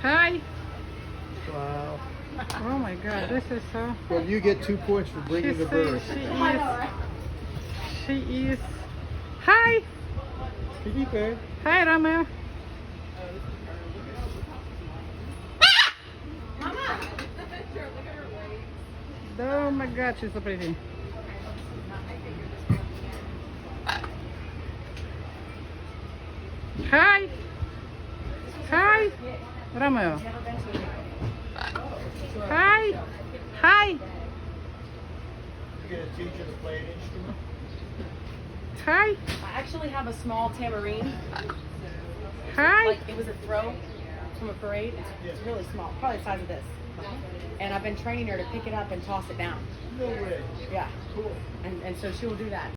Hi. Wow. Oh my God, this is so. Well, you get 2 points for bringing the bird. She is. Hi. Kitty bird. Hi, Romeo. Oh my God, she's so pretty. Hi. Hi. Romeo. Hi. Hi. You gonna teach her to play an instrument? Hi. I actually have a small tambourine. Hi. Like it was a throw from a parade. It's really small, probably the size of this. And I've been training her to pick it up and toss it down. No way. Yeah. Cool. And so she will do that.